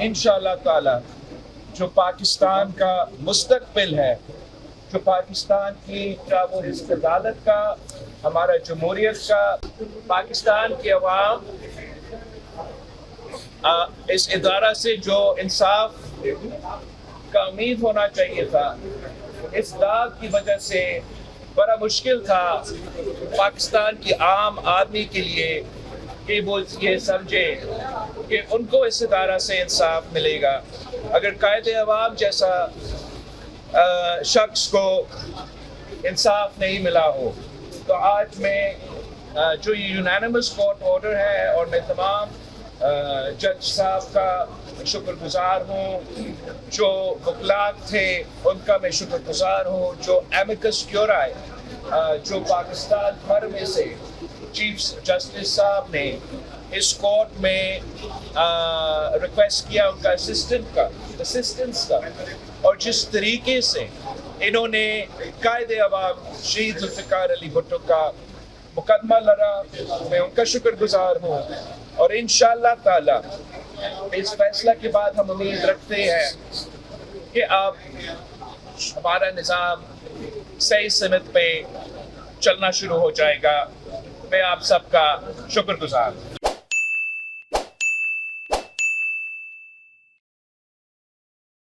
انشاءاللہ تعالی جو پاکستان کا مستقبل ہے، جو پاکستان کی وہ عدالت کا، ہمارا جمہوریت کا، پاکستان کے عوام اس ادارہ سے جو انصاف کا امید ہونا چاہیے تھا، اس داغ کی وجہ سے بڑا مشکل تھا پاکستان کی عام آدمی کے لیے کہ وہ یہ سمجھے کہ ان کو اس ادارہ سے انصاف ملے گا۔ اگر قائد عوام جیسا شخص کو انصاف نہیں ملا ہو تو آج میں جو یہ یونانیمس کورٹ آرڈر ہے، اور میں تمام جج صاحب کا شکر گزار ہوں، جو وکلاء تھے ان کا میں شکر گزار ہوں، جو ایمیکس کیورائی جو پاکستان بھر میں سے چیف جسٹس صاحب نے اس کورٹ میں ریکویسٹ کیا ان کا اسسٹنس کا، اور جس طریقے سے انہوں نے قائد عوام شہید ذوالفقار علی بھٹو کا مقدمہ لڑا، میں ان کا شکر گزار ہوں۔ اور انشاءاللہ تعالی اس فیصلہ کے بعد ہم امید رکھتے ہیں کہ اب ہمارا نظام صحیح سمت پہ چلنا شروع ہو جائے گا۔ میں آپ سب کا شکر گزار ہوں۔